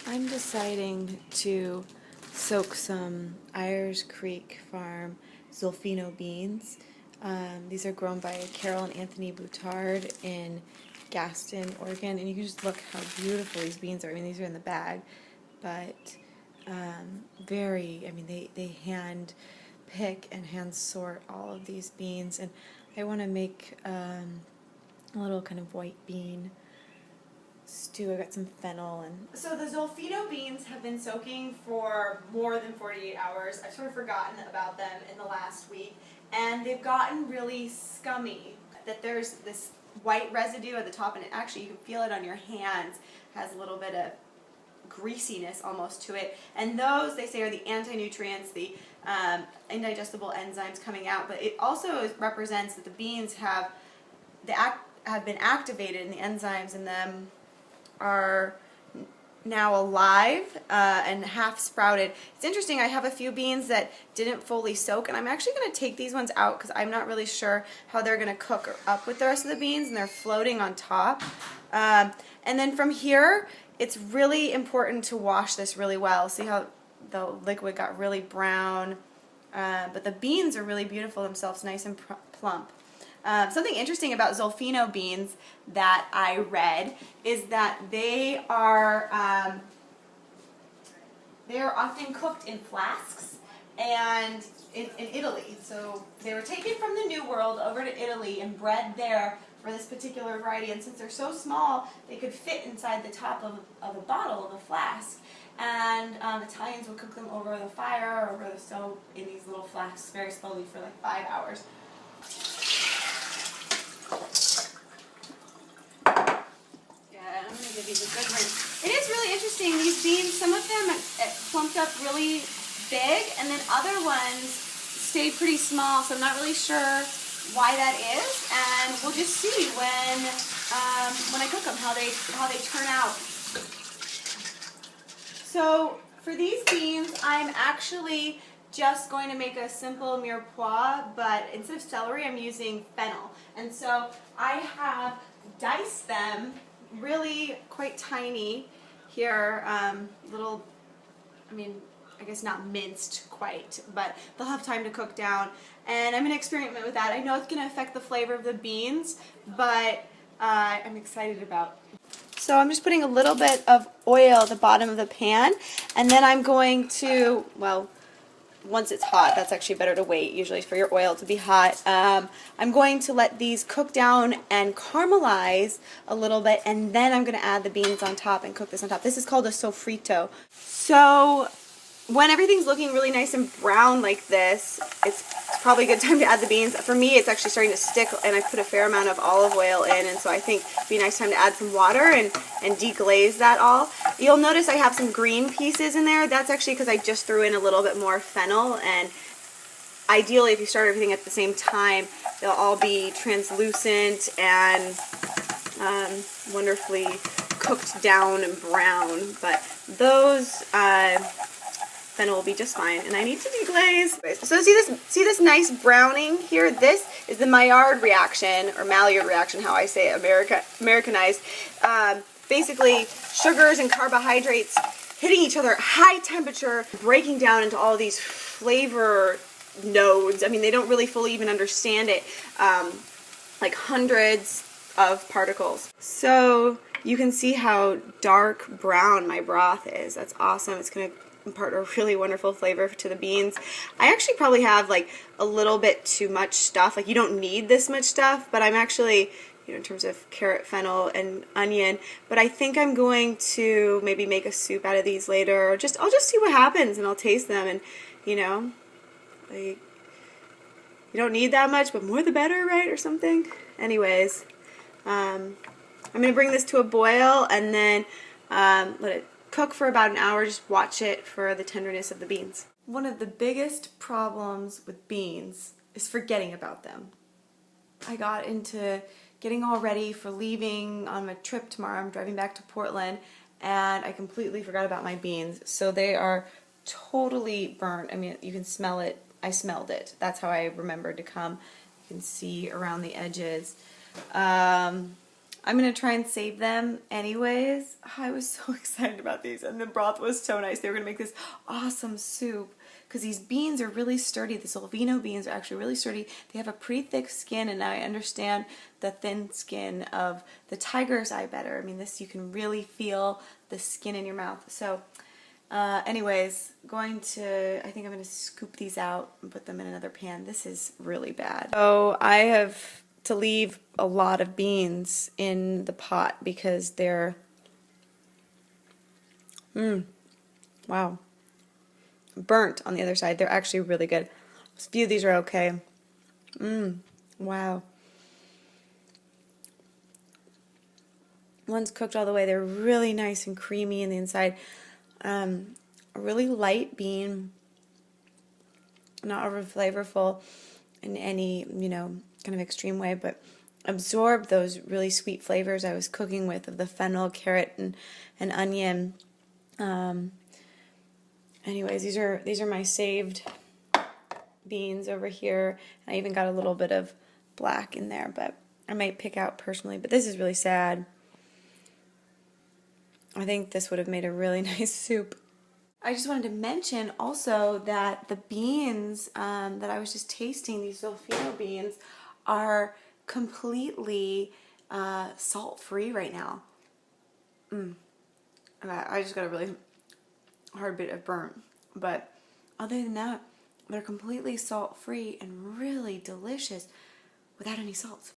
I'm deciding to soak some Ayers Creek Farm Zolfino beans. These are grown by Carol and Anthony Boutard in Gaston, Oregon, and you can just look how beautiful these beans are. I mean, these are in the bag, but I mean, they hand pick and hand sort all of these beans, and I want to make a little kind of white bean stew. I got some fennel and... So the Zolfino beans have been soaking for more than 48 hours. I've sort of forgotten about them in the last week, and they've gotten really scummy. That there's this white residue at the top, and actually you can feel it on your hands. It has a little bit of greasiness almost to it, and those, they say, are the anti-nutrients, the indigestible enzymes coming out, but it also represents that the beans have been activated, and the enzymes in them are now alive and half sprouted. It's interesting, I have a few beans that didn't fully soak, and I'm actually going to take these ones out because I'm not really sure how they're going to cook up with the rest of the beans, and they're floating on top. And then from here, it's really important to wash this really well. See how the liquid got really brown, but the beans are really beautiful themselves, nice and plump. Something interesting about Zolfino beans that I read is that they are often cooked in flasks and in Italy. So they were taken from the New World over to Italy and bred there for this particular variety. And since they're so small, they could fit inside the top of a bottle, of a flask. And Italians would cook them over the fire or over the stove in these little flasks very slowly for like 5 hours. I'm going to give these a good rinse. It is really interesting, these beans, some of them plumped up really big, and then other ones stayed pretty small, so I'm not really sure why that is, and we'll just see when I cook them, how they turn out. So for these beans, I'm actually just going to make a simple mirepoix, but instead of celery, I'm using fennel. And so I have diced them really quite tiny here, little, I mean, I guess not minced quite, but they'll have time to cook down. And I'm going to experiment with that. I know it's going to affect the flavor of the beans, but I'm excited about it. So I'm just putting a little bit of oil at the bottom of the pan, and then I'm going to, well, once it's hot, that's actually better to wait usually for your oil to be hot. I'm going to let these cook down and caramelize a little bit, and then I'm going to add the beans on top and cook this on top. This is called a sofrito. So when everything's looking really nice and brown like this, it's probably a good time to add the beans. For me, it's actually starting to stick, and I put a fair amount of olive oil in, and so I think it'd be a nice time to add some water and deglaze that all. You'll notice I have some green pieces in there. That's actually because I just threw in a little bit more fennel, and ideally if you start everything at the same time, they'll all be translucent and wonderfully cooked down and brown, but those fennel will be just fine, and I need to deglaze. So see this nice browning here? This is the Maillard reaction, or Maillard reaction, how I say it, Americanized. Basically, sugars and carbohydrates hitting each other at high temperature, breaking down into all these flavor nodes. I mean, they don't really fully even understand it. Like hundreds of particles. So you can see how dark brown my broth is. That's awesome. It's going to impart a really wonderful flavor to the beans. I actually probably have like a little bit too much stuff. Like, you don't need this much stuff, but I'm actually, you know, in terms of carrot, fennel, and onion, but I think I'm going to maybe make a soup out of these later, or I'll just see what happens, and I'll taste them, and you know, like, you don't need that much, but more the better, right, or something? Anyways, I'm going to bring this to a boil, and then let it cook for about an hour. Just watch it for the tenderness of the beans. One of the biggest problems with beans is forgetting about them. I got into getting all ready for leaving on my trip tomorrow. I'm driving back to Portland, and I completely forgot about my beans. So they are totally burnt. I mean, you can smell it. I smelled it. That's how I remembered to come. You can see around the edges. I'm going to try and save them anyways. I was so excited about these, and the broth was so nice. They were going to make this awesome soup because these beans are really sturdy. The Zolfino beans are actually really sturdy. They have a pretty thick skin, and I understand the thin skin of the tiger's eye better. I mean, this, you can really feel the skin in your mouth. So anyways, I think I'm going to scoop these out and put them in another pan. This is really bad. So I have to leave a lot of beans in the pot because they're, wow, burnt on the other side. They're actually really good. A few of these are okay. Wow. One's cooked all the way. They're really nice and creamy in the inside. A really light bean, not over flavorful in any, kind of extreme way, but absorb those really sweet flavors I was cooking with of the fennel, carrot, and onion. Anyways, these are my saved beans over here. I even got a little bit of black in there, but I might pick out personally. But this is really sad. I think this would have made a really nice soup. I just wanted to mention also that the beans that I was just tasting, these Zolfino beans, are completely salt-free right now. I just got a really hard bit of burnt, but other than that, they're completely salt-free and really delicious without any salt.